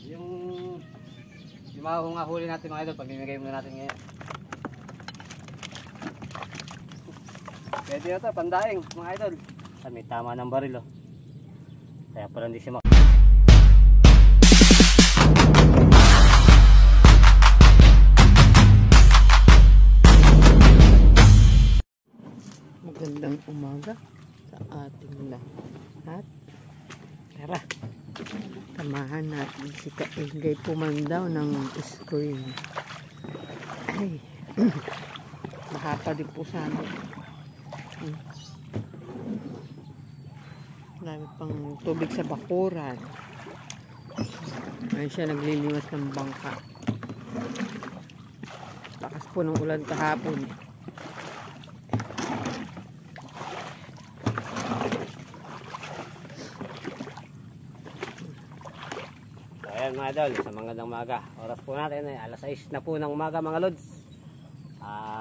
Yung mga huli natin mga idol, pamimigay muna natin ngayon. Pwede na ito, pandaing mga idol. May tama ng baril oh. Kaya pala hindi siya Magandang umaga sa ating lahat. Tara, samahan natin si Kaingay pumandaw ng screen. Ay, mahapa din po sa amin. Dami pang tubig sa bakuran. Ayun siya nagliliwas ng bangka. Lakas po ng ulan kahapon. Ayan mga idol, sa magandang umaga. Oras po natin ay alas 6 na po ng umaga mga lods.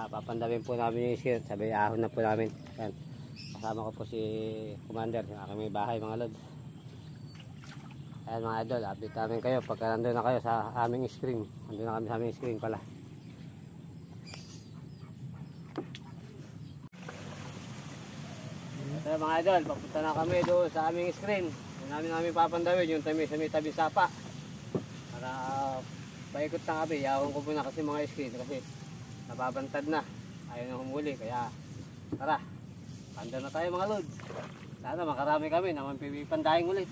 Papandawin po namin yung iskin. Sabi ahon na po namin. Ayan. Kasama ko po si Commander, yung aking may bahay mga lods. Ayan mga idol, update namin kayo pagka nandun na kayo sa aming screen. Nandun na kami sa aming screen pala. Ayan mga idol, papunta na kami doon sa aming screen. Yung namin papandawin yung tabi sapa. Para paikot na kami, yawon ko muna kasi mga screen kasi nababantad na, ayaw na humuli. Kaya tara, panda na tayo mga lods. Sana makarami kami na mapipandaing ulit.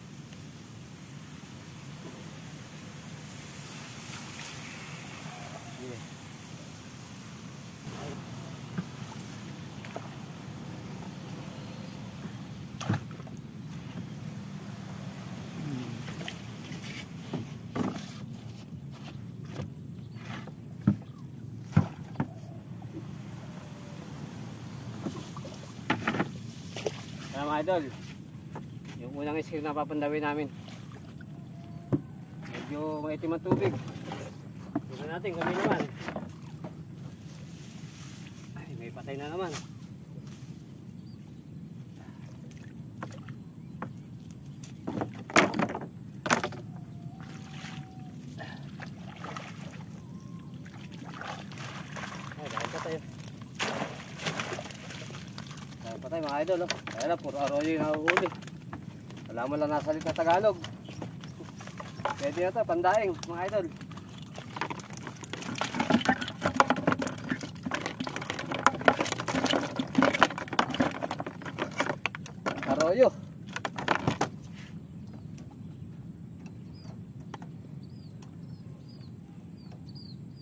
Mga idol, yung unang screen na papandawin namin, medyo maitim ang tubig. Tignan natin kami naman. Ay, may patay na naman. Ay, dahil patay. Patay mga idol oh. Kaya na puro arroyo yung nahuhuli. Wala mo lang nasalit na Tagalog. Pwede na ito, pandaing mga idol. Arroyo.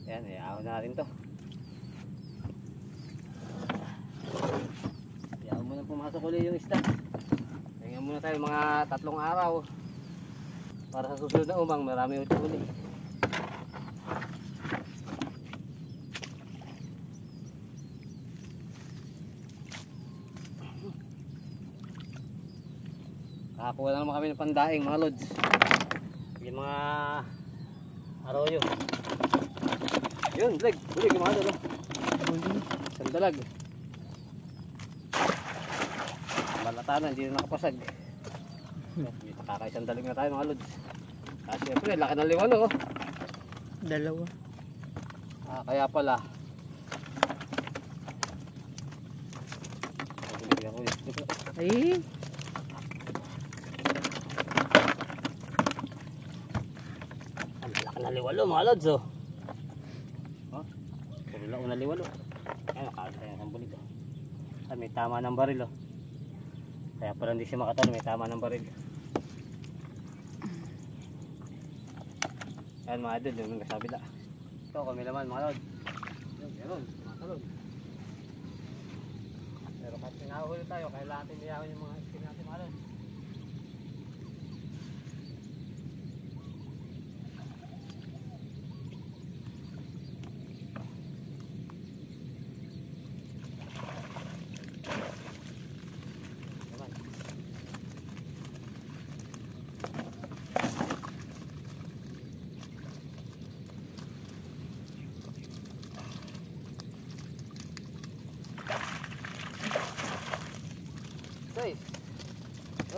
Yan, iaahon na rin to. Pumasok ulit yung isda. Tingnan muna tayo mga 3 araw para sa susunod na umang marami ulit ulit. Kakakuha na naman kami ng pandaing mga lods. Yung mga arroyo. Yun, bulig yung mga dalo. Isang dalag. Malatanan, hindi na nakapasag. Kakaisang dalig na tayo mga lods. Kasi siyempre, laki ng liwalo oh. 2. Kaya pala ay, ang laki ng liwalo mga lods oh. Puro na liwalo. Ay, nakakaya ng bulig oh. May tama ng baril oh. Kaya pala hindi siya makatalo, may tama ng baril. Ayan mga idol, yung nasa kabila. Ito kami naman mga lods. Yun, mga talog. Pero kahit pinahuli tayo, kailangan natin niyawin yung mga skin natin mga lods.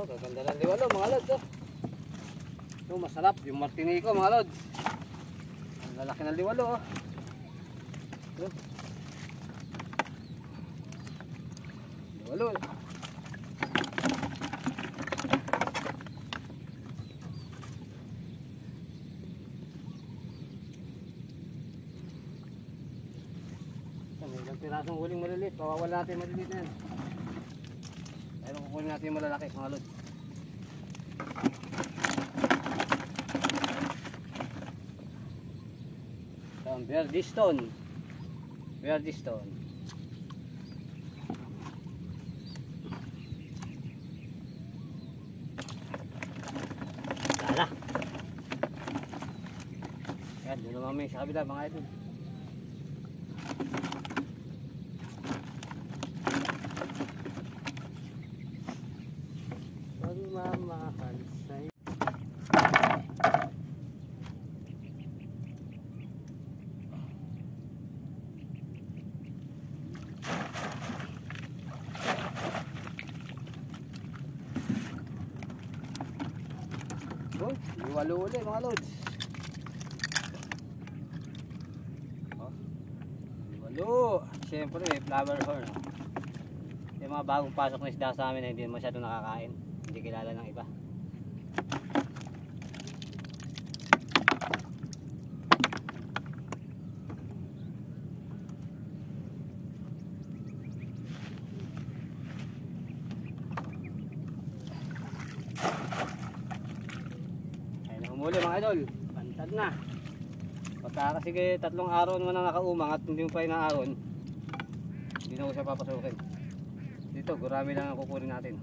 Oh, gaganda ng liwalo mga lods oh. Ito masarap yung martinico mga lods. Ang lalaki ng liwalo oh. Ito. Liwalo. May ilang pirasong huling maliliit. Pawawala natin yung maliliit na yan. Pero kukunin natin yung malalaki mga lods. Verdistone. Verdistone. Wala na. Yan, doon naman may sa kabila mga idol. Pagmamahal sa'yo. Oh, liwalo ulit mga lods. Oh, liwalo. Siyempre may flower horn. Yung mga bagong pasok na isda sa amin na hindi masyado nakakain. Hindi kilala ng iba. Muli mga idol, bantad na. Pagka kasi 3 araw naman na nakaumang at hindi mo pa inaaron, hindi na ko siya papasukin. Dito, gurami lang ang kukunin natin.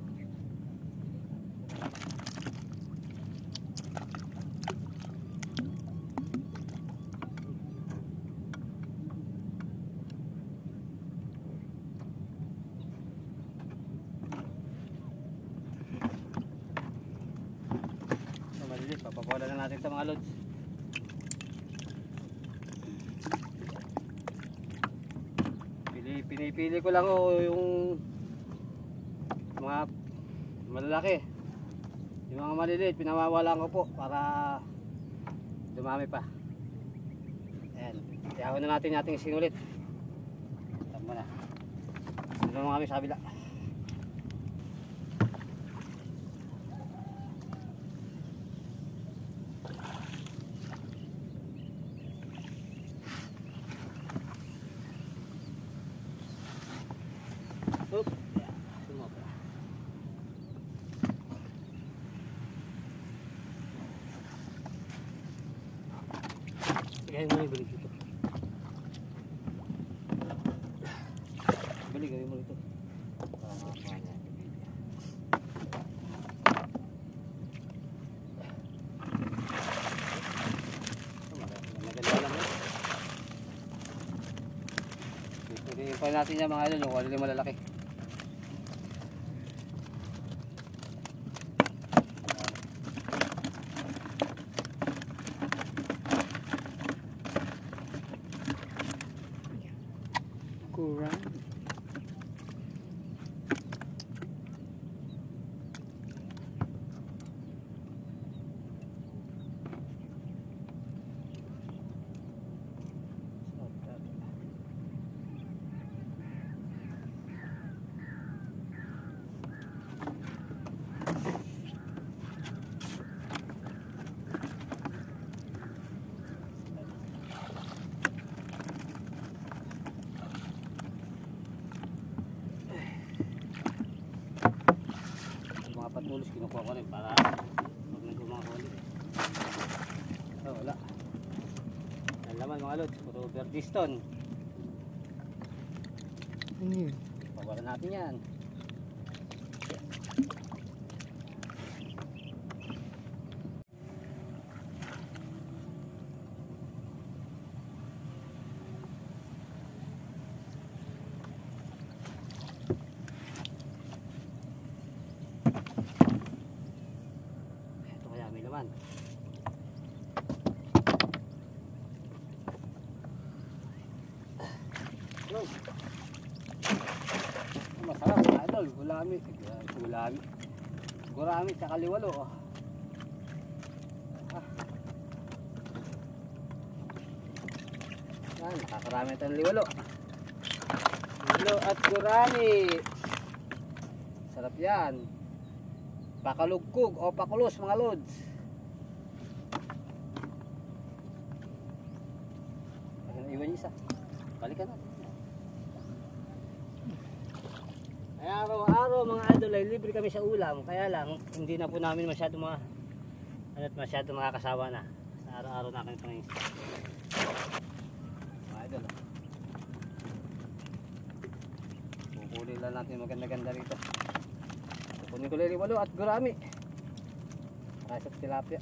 Papapawala na natin sa mga lods. Pinipili ko lang yung mga malalaki. Yung mga maliliit pinawawalan ko po para dumami pa. Ayan, tiyahon na natin ating sinulit. Tama na. Dito naman kami sa kabila. Oop, yeah, sumobra. Sige, mo balik ito. Balik mo ito. Ipon natin yung mga ano, kung ano yung malalaki. Kurang. Patulos kinukuha ko rin para huwag nang gumawa ulit. So wala. Ang laman mga lods, puro verdistone. Ano yun? Pawala natin yan. Naman. Hello. Masarap mga idol, gulami. Gurami tsaka liwalo. Yan, nakakarami tayong liwalo. Liwalo at gurami. Sarap yan. Pakalugkog o pakulos mga lods. Iwan niyo isa. Balikan natin. Ay araw-araw mga idol ay libre kami sa ulam. Kaya lang hindi na po namin masyado makakasawa na. Sa araw-araw na kami pangingin. Mga idol. Kukunin lang natin maganda-ganda rito. Kukunin ko lang liwalo at gurami. Para sa tilapia.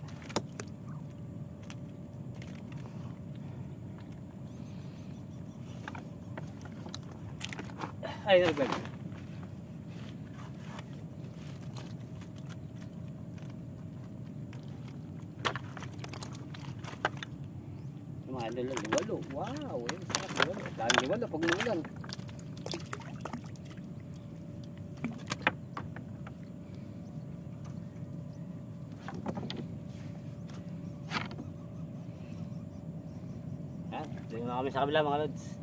Ay, nalaglag. Mga idol, liwalo. Wow, yun, sarap liwalo. Dahil liwalo pag umulan. Yan, doon na kami sa kabila mga lods.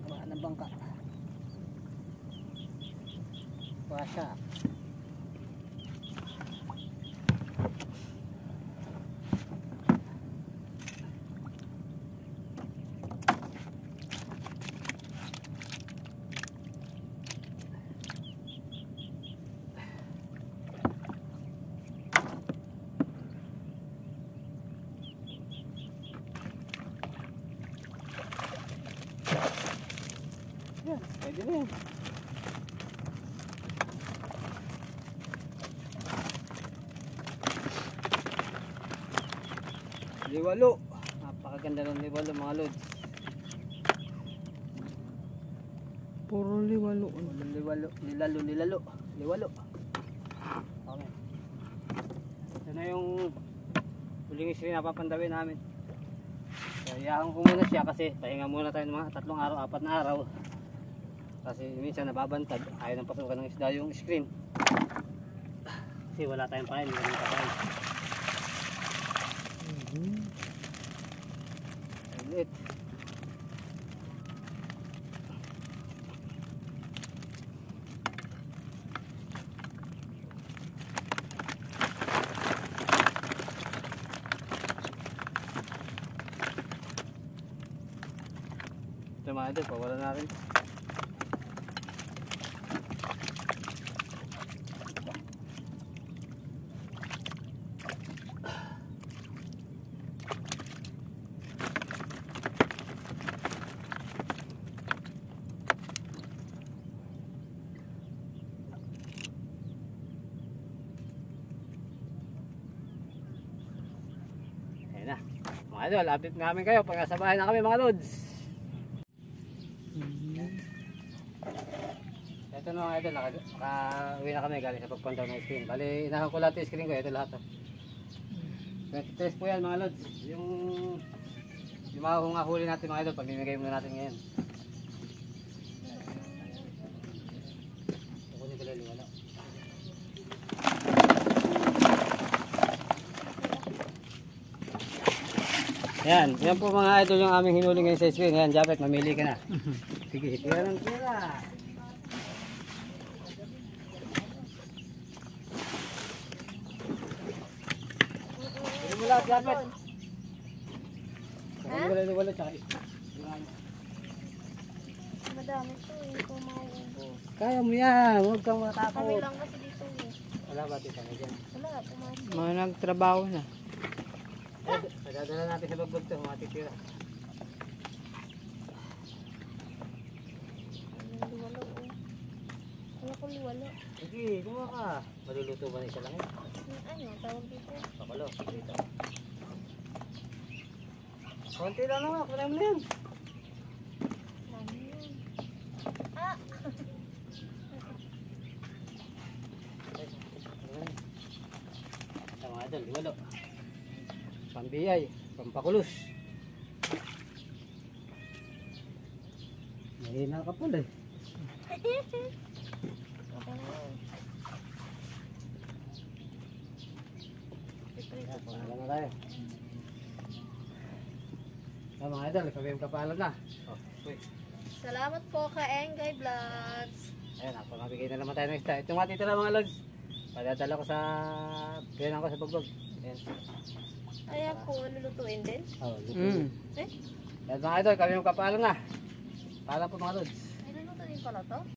Wala ng bangka. Pasya. Yan, pwede na yan. Liwalo. Napakaganda ng liwalo mga lods. Puro liwalo. Liwalo, nilalo. Liwalo. Okay. Ito na yung huling isri na papandawin namin. Kayaan ko muna siya kasi pahinga muna tayo ng mga 3 araw, 4 na araw. Kasi minsan nababantad, ayaw ng pasukan ng isda yung screen. Kasi wala tayong pain, wala tayong pain. Ulit. Ito mga idol, pawala natin. Ayan na. Mga idol, update namin kayo pag nasa bahay na kami mga lods. Ito na mga idol, nakauwi na kami galing sa pagpandaw ng screen. Bali, inahan ko lahat yung screen ko. Ito lahat. 23 po yan mga lods. Yung mga huli natin mga idol, pagmimigay muna natin ngayon. Kukunin ko lang wala. Yan po mga idol yung aming hinuli ngayon sa screen. Yan, Japet, mamili ka na. Sige, tira ng tira. Wala, Japet. Wala, tsaka isa. Madami ito eh, kung mauubos. Kaya mo yan, huwag kang matakot. Kami lang kasi dito eh. Wala ba dito na dyan? Wala, pumasok. Mga nagtrabaho na. Dadala natin sa bagbag ito, mga titira. Liwalo oh. Wala ko liwalo. Sige, gumawa ka. Maluluto ba na isa lang eh? Ano, tawag dito? Pakalo, dito. Konti lang naman, kunin mo na yan. Dami yun. Ah! pambiyay, pampakulos. Mahina ka pala eh. Okay na yun. Piprito pa. Wala na tayo. So, mga idol, kami yung kapalan na. Oh, wait. Salamat po ka Engay Vlogs. Ayan, ako mabigay na naman tayo ng isda. Itong matitira mga lods. Padadala ko sa pinan ko sa bagbag. Ayan. Ayan po, lulutuin din. Oh, Mm. Eh, Ayan mga idol, kami yung kapalan na. Paalam po mga lods. ay lulutuin pala to?